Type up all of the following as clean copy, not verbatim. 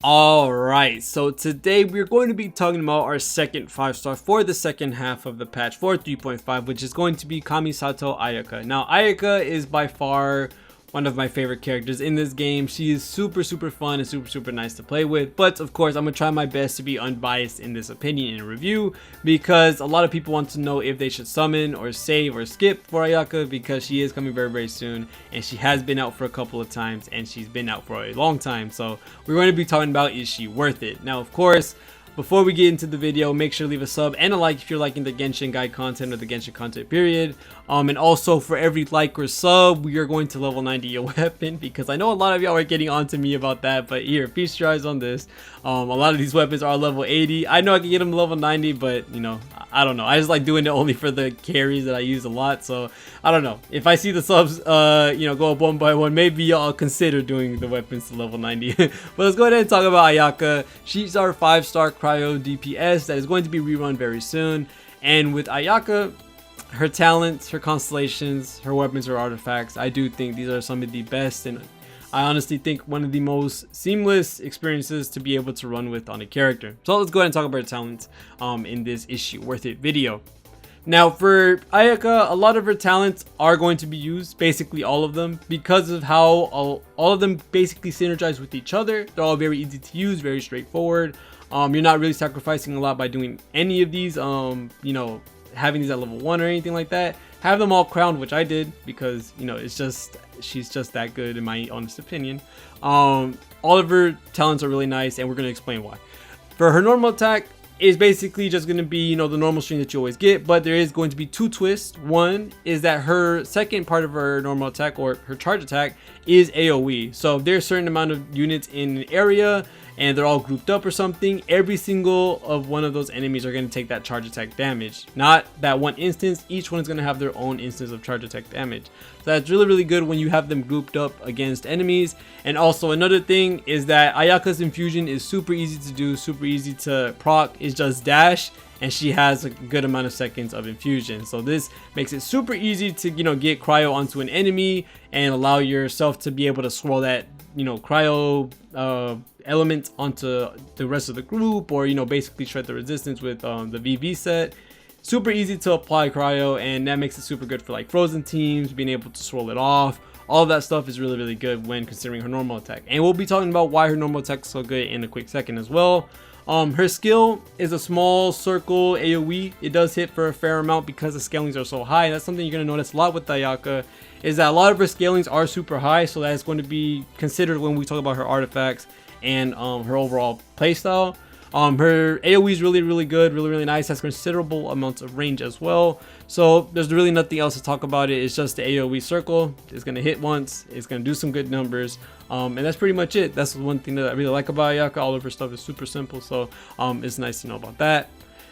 Alright, so today we're going to be talking about our second 5-star for the second half of the patch for 3.5, which is going to be Kamisato Ayaka. Now, Ayaka is by far one of my favorite characters in this game. She is super fun and super nice to play with, but of course I'm gonna try my best to be unbiased in this opinion and review, because a lot of people want to know if they should summon or save or skip for Ayaka, because she is coming very soon and she has been out for a couple of times and she's been out for a long time. So we're going to be talking about, is she worth it? Now, of course, before we get into the video, make sure to leave a sub and a like if you're liking the Genshin guide content or the Genshin content period. And also, for every like or sub, we are going to level 90 your weapon, because I know a lot of y'all are getting on to me about that. But here, feast your eyes on this. A lot of these weapons are level 80. I know I can get them to level 90, but you know, I don't know. I just like doing it only for the carries that I use a lot. So I don't know. If I see the subs, go up one by one, maybe I'll consider doing the weapons to level 90. But let's go ahead and talk about Ayaka. She's our 5-star cryo DPS that is going to be rerun very soon. And with Ayaka, her talents, her constellations, her weapons, her artifacts, I do think these are some of the best, and I honestly think one of the most seamless experiences to be able to run with on a character. So let's go ahead and talk about her talents in this issue worth it video. Now, for Ayaka, a lot of her talents are going to be used, basically all of them, because of how all of them basically synergize with each other. They're all very easy to use, very straightforward. You're not really sacrificing a lot by doing any of these, having these at level 1 or anything like that. Have them all crowned, which I did, because she's just that good in my honest opinion. All of her talents are really nice, and we're going to explain why. For her normal attack is basically just going to be, the normal string that you always get, but there is going to be two twists. One is that her second part of her normal attack, or her charge attack, is AoE. So if there's a certain amount of units in an area and they're all grouped up or something, every single of one of those enemies are going to take that charge attack damage. Not that one instance, each one is going to have their own instance of charge attack damage. So that's really good when you have them grouped up against enemies. And also another thing is that Ayaka's infusion is super easy to do, super easy to proc. It's just dash, and she has a good amount of seconds of infusion. So this makes it super easy to, get cryo onto an enemy and allow yourself to be able to swirl that, cryo element onto the rest of the group, or basically shred the resistance with the VV set. Super easy to apply cryo, and that makes it super good for like frozen teams, being able to swirl it off. All of that stuff is really good when considering her normal attack, and we'll be talking about why her normal attack is so good in a quick second as well. Her skill is a small circle AoE. It does hit for a fair amount because the scalings are so high. That's something you're going to notice a lot with Ayaka, is that a lot of her scalings are super high, so that is going to be considered when we talk about her artifacts and her overall playstyle. Her AoE is really good, really nice, has considerable amounts of range as well. So there's really nothing else to talk about it. It's just the AoE circle. It's gonna hit once, it's gonna do some good numbers, and that's pretty much it. That's one thing that I really like about Ayaka. All of her stuff is super simple, so it's nice to know about that.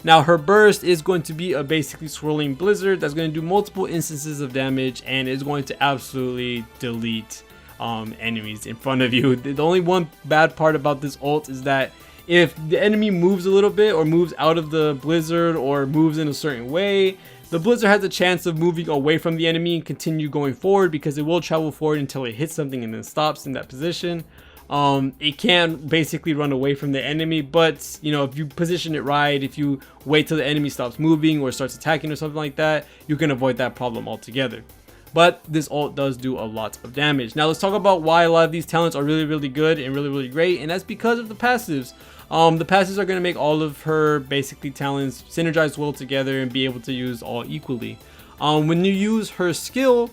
Now, her burst is going to be a basically swirling blizzard that's going to do multiple instances of damage, and is going to absolutely delete enemies in front of you. The only one bad part about this ult is that if the enemy moves a little bit, or moves out of the blizzard, or moves in a certain way, the blizzard has a chance of moving away from the enemy and continue going forward, because it will travel forward until it hits something and then stops in that position. It can basically run away from the enemy, but if you position it right, if you wait till the enemy stops moving or starts attacking or something like that, you can avoid that problem altogether. But this ult does do a lot of damage. Now let's talk about why a lot of these talents are really good and really great, and that's because of the passives. The passives are going to make all of her basically talents synergize well together and be able to use all equally. When you use her skill,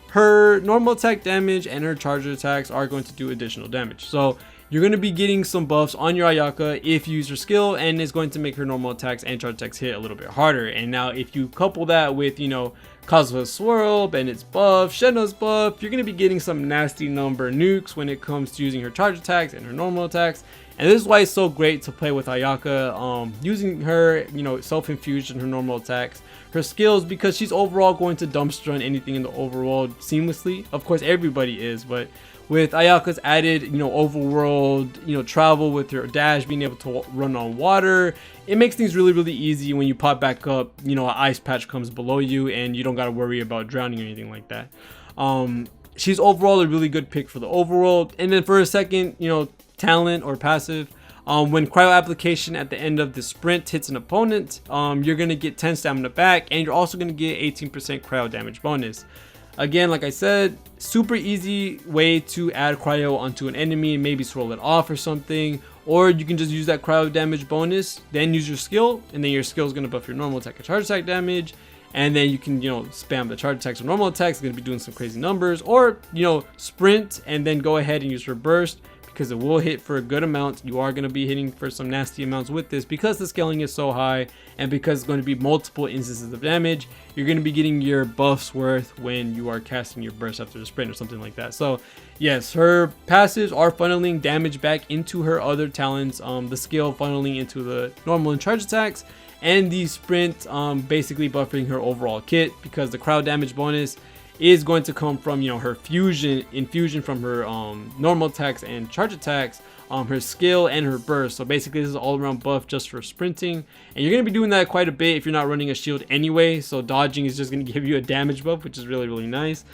her normal attack damage and her charge attacks are going to do additional damage. So you're going to be getting some buffs on your Ayaka if you use her skill, and it's going to make her normal attacks and charge attacks hit a little bit harder. And now if you couple that with, Kazuha's Swirl, Bennett's buff, Shenna's buff, you're going to be getting some nasty number nukes when it comes to using her charge attacks and her normal attacks. And this is why it's so great to play with Ayaka, using her, self-infusion, her normal attacks, her skills, because she's overall going to dumpster on anything in the overworld seamlessly. Of course, everybody is, but with Ayaka's added, overworld, travel with her dash, being able to run on water, it makes things really easy when you pop back up, an ice patch comes below you and you don't got to worry about drowning or anything like that. She's overall a really good pick for the overworld. And then for a second, talent or passive. When cryo application at the end of the sprint hits an opponent, you're going to get 10 stamina back, and you're also going to get 18% cryo damage bonus. Again, like I said, super easy way to add cryo onto an enemy and maybe swirl it off or something. Or you can just use that cryo damage bonus, then use your skill, and then your skill is going to buff your normal attack and charge attack damage. And then you can, spam the charge attacks or normal attacks. It's going to be doing some crazy numbers. Or, sprint and then go ahead and use your burst, because it will hit for a good amount. You are going to be hitting for some nasty amounts with this because the scaling is so high, and because it's going to be multiple instances of damage. You're going to be getting your buffs worth when you are casting your burst after the sprint or something like that. So yes, her passives are funneling damage back into her other talents, the skill funneling into the normal and charge attacks, and the sprint basically buffing her overall kit, because the crowd damage bonus is going to come from her infusion from her normal attacks and charge attacks, her skill and her burst. So basically this is all around buff just for sprinting, and you're going to be doing that quite a bit if you're not running a shield anyway. So dodging is just going to give you a damage buff, which is really nice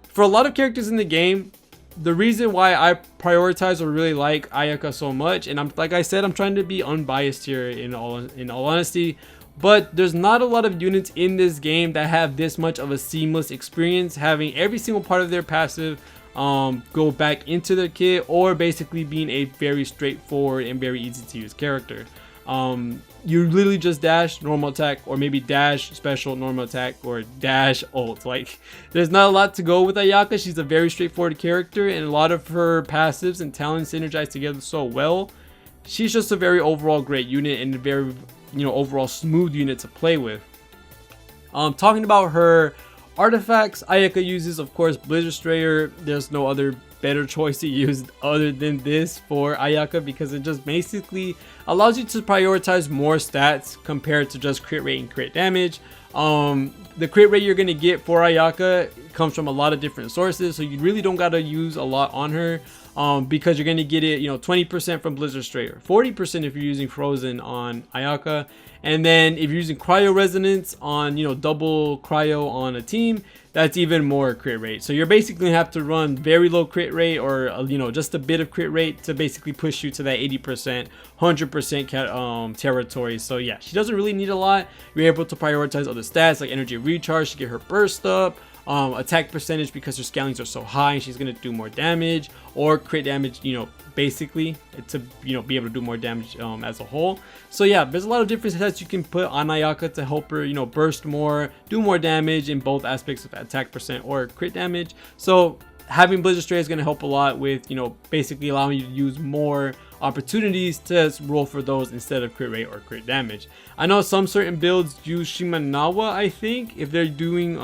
for a lot of characters in the game. The reason why I prioritize or really like Ayaka so much, and like I said, I'm trying to be unbiased here in all honesty, but there's not a lot of units in this game that have this much of a seamless experience, having every single part of their passive go back into their kit, or basically being a very straightforward and very easy to use character. You literally just dash normal attack, or maybe dash special normal attack, or dash ult. Like, there's not a lot to go with Ayaka. She's a very straightforward character, and a lot of her passives and talents synergize together so well. She's just a very overall great unit, and a very overall smooth unit to play with. Talking about her artifacts, Ayaka uses, of course, Blizzard Strayer. There's no other better choice to use other than this for Ayaka, because it just basically allows you to prioritize more stats compared to just crit rate and crit damage. The crit rate you're going to get for Ayaka comes from a lot of different sources, so you really don't got to use a lot on her, because you're going to get it 20% from Blizzard Strayer, 40% if you're using Frozen on Ayaka, and then if you're using Cryo Resonance on double Cryo on a team, that's even more crit rate. So you're basically gonna have to run very low crit rate, or just a bit of crit rate to basically push you to that 80%, 100% territory. So yeah, she doesn't really need a lot. You're able to prioritize other stats like energy recharge to get her burst up, attack percentage because her scalings are so high and she's gonna do more damage, or crit damage, basically to be able to do more damage as a whole. So yeah, there's a lot of different stats you can put on Ayaka to help her burst more, do more damage in both aspects of attack percent or crit damage. So having Blizzard Strayer is going to help a lot with basically allowing you to use more opportunities to roll for those instead of crit rate or crit damage. I know some certain builds use Shimanawa, I think, if they're doing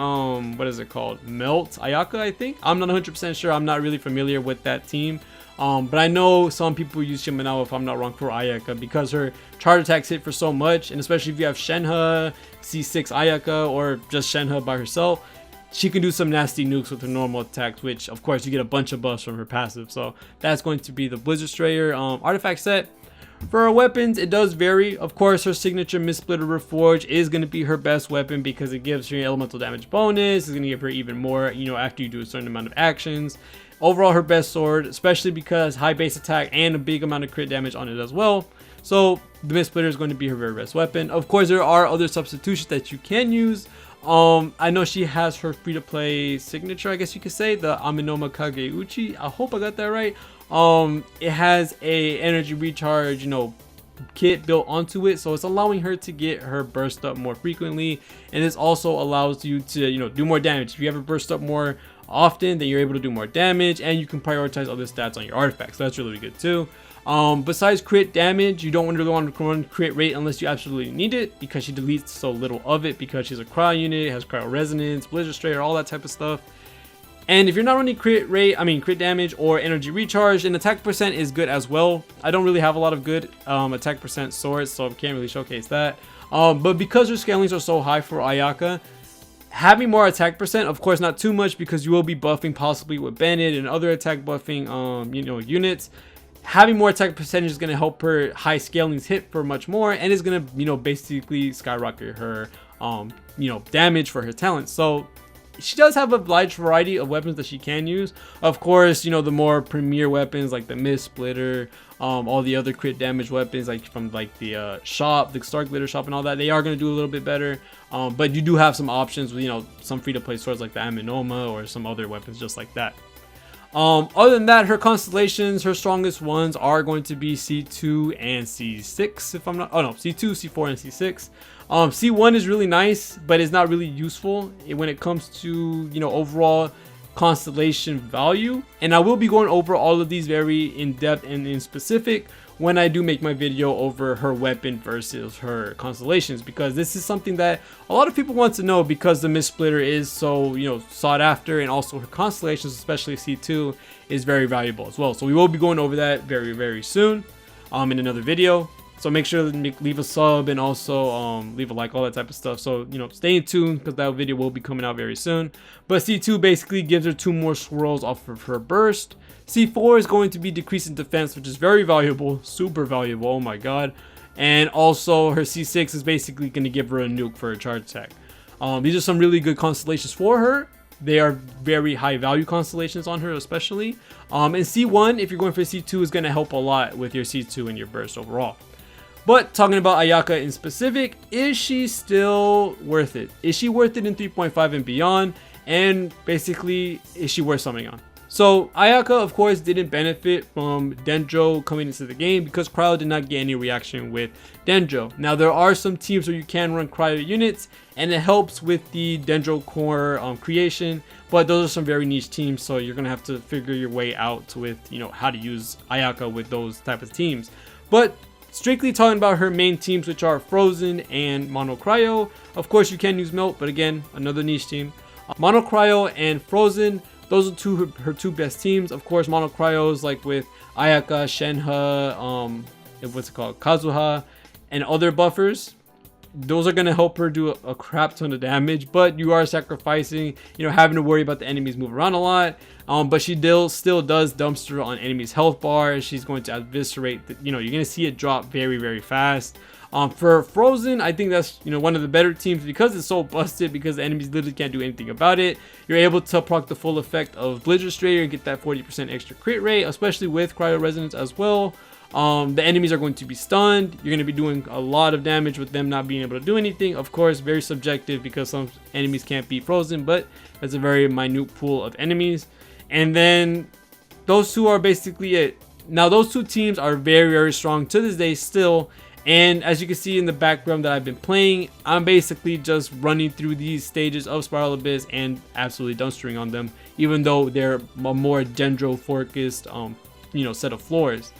what is it called, Melt Ayaka, I think. I'm not 100% sure. I'm not really familiar with that team. But I know some people use Shimanawa, if I'm not wrong, for Ayaka, because her charge attacks hit for so much, and especially if you have Shenhe, C6 Ayaka, or just Shenhe by herself, she can do some nasty nukes with her normal attacks, which of course you get a bunch of buffs from her passive. So that's going to be the Blizzard Strayer artifact set. For her weapons, it does vary. Of course, her signature Mist Splitter Reforge is going to be her best weapon because it gives her elemental damage bonus. It's going to give her even more, after you do a certain amount of actions. Overall, her best sword, especially because high base attack and a big amount of crit damage on it as well. So the Mist Splitter is going to be her very best weapon. Of course, there are other substitutions that you can use. I know she has her free-to-play signature, I guess you could say, the Aminoma Kageuchi. I hope I got that right. It has a energy recharge, kit built onto it, so it's allowing her to get her burst up more frequently, and this also allows you to do more damage. If you ever burst up more often, then you're able to do more damage, and you can prioritize other stats on your artifacts, so that's really good too. Besides crit damage, you don't really want to run crit rate unless you absolutely need it, because she deletes so little of it because she's a cryo unit, has cryo resonance, Blizzard Strayer, all that type of stuff. And if you're not running crit damage or energy recharge, and attack percent is good as well. I don't really have a lot of good attack percent swords, so I can't really showcase that. But because her scalings are so high for Ayaka, having more attack percent, of course not too much, because you will be buffing possibly with Bennett and other attack buffing units. Having more attack percentage is going to help her high scalings hit for much more, and is going to basically skyrocket her damage for her talent. So she does have a large variety of weapons that she can use. Of course, you know, the more premier weapons like the Mist Splitter, all the other crit damage weapons like from like the shop, the Star Glitter shop and all that, they are going to do a little bit better. But you do have some options with, you know, some free-to-play swords like the Aminoma or some other weapons just like that. Other than that, her constellations, her strongest ones are going to be C2 and C6 if I'm not, oh no, C2, C4 and C6. C1 is really nice, but it's not really useful when it comes to, you know, overall constellation value. And I will be going over all of these very in depth and in specific when I do make my video over her weapon versus her constellations, because this is something that a lot of people want to know, because the Mist Splitter is so, you know, sought after, and also her constellations, especially C2, is very valuable as well. So we will be going over that very, very soon in another video. So make sure to leave a sub and also leave a like, all that type of stuff. So, you know, stay tuned because that video will be coming out very soon. But C2 basically gives her 2 more swirls off of her burst. C4 is going to be decreasing defense, which is very valuable, super valuable, oh my god. And also her C6 is basically going to give her a nuke for her charge attack. These are some really good constellations for her. They are very high value constellations on her especially. And C1, if you're going for C2, is going to help a lot with your C2 and your burst overall. But talking about Ayaka in specific, is she still worth it? Is she worth it in 3.5 and beyond? And basically, is she worth something on? So Ayaka, of course, didn't benefit from Dendro coming into the game because Cryo did not get any reaction with Dendro. Now, there are some teams where you can run Cryo units, and it helps with the Dendro core creation, but those are some very niche teams, so you're going to have to figure your way out with, you know, how to use Ayaka with those type of teams. But strictly talking about her main teams, which are Frozen and Mono Cryo. Of course, you can use Melt, but again, another niche team. Mono Cryo and Frozen, those are her two best teams. Of course, Mono Cryo is like with Ayaka, Shenhe, what's it called, Kazuha, and other buffers. Those are going to help her do a crap ton of damage, but you are sacrificing, you know, having to worry about the enemies move around a lot. But she still does dumpster on enemies' health bar. She's going to eviscerate, you know, you're going to see it drop very, very fast. For Frozen, I think that's, you know, one of the better teams because it's so busted, because the enemies literally can't do anything about it. You're able to proc the full effect of Blizzard Strayer and get that 40% extra crit rate, especially with Cryo Resonance as well. The enemies are going to be stunned. You're going to be doing a lot of damage with them not being able to do anything. Of course, very subjective because some enemies can't be Frozen, but it's a very minute pool of enemies. And then those two are basically it. Now, those two teams are very, very strong to this day still. And as you can see in the background that I've been playing, I'm basically just running through these stages of Spiral Abyss and absolutely dumpstering on them, even though they're a more Dendro focused, you know, set of floors.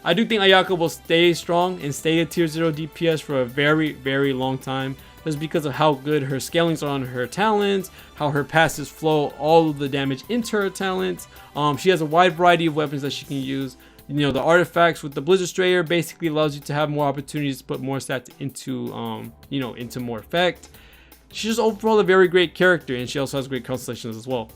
I do think Ayaka will stay strong and stay a tier 0 DPS for a very, very long time, just because of how good her scalings are on her talents, how her passes flow all of the damage into her talents. She has a wide variety of weapons that she can use. You know, the artifacts with the Blizzard Strayer basically allows you to have more opportunities to put more stats into, you know, into more effect. She's just overall a very great character, and she also has great constellations as well.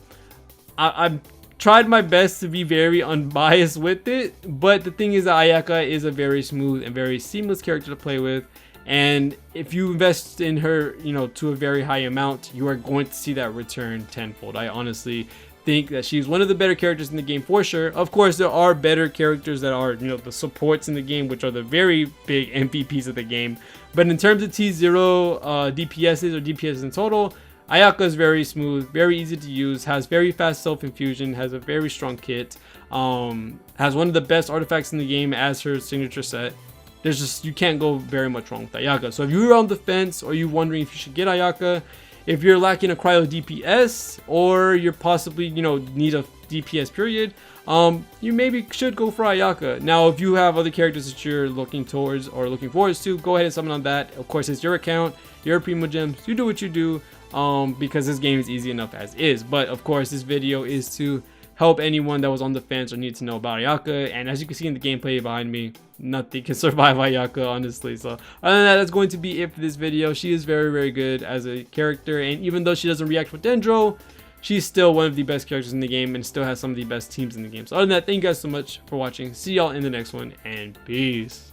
I've tried my best to be very unbiased with it, but the thing is that Ayaka is a very smooth and very seamless character to play with, and if you invest in her, you know, to a very high amount, you are going to see that return tenfold. I honestly think that she's one of the better characters in the game for sure. Of course, there are better characters that are, you know, the supports in the game, which are the very big MVPs of the game. But in terms of T0 DPSs or DPS in total, Ayaka is very smooth, very easy to use, has very fast self-infusion, has a very strong kit, has one of the best artifacts in the game as her signature set. There's just, you can't go very much wrong with Ayaka. So if you're on the fence or you're wondering if you should get Ayaka, if you're lacking a cryo DPS or you're possibly, you know, need a DPS period, you maybe should go for Ayaka. Now, if you have other characters that you're looking towards or looking forward to, go ahead and summon on that. Of course, it's your account, your Primo Gems, you do what you do, because this game is easy enough as is. But of course, this video is to help anyone that was on the fence or need to know about Ayaka. And as you can see in the gameplay behind me, nothing can survive Ayaka, honestly. So other than that, that's going to be it for this video. She is very, very good as a character, and even though she doesn't react with Dendro, she's still one of the best characters in the game and still has some of the best teams in the game. So other than that, thank you guys so much for watching. See y'all in the next one, and peace.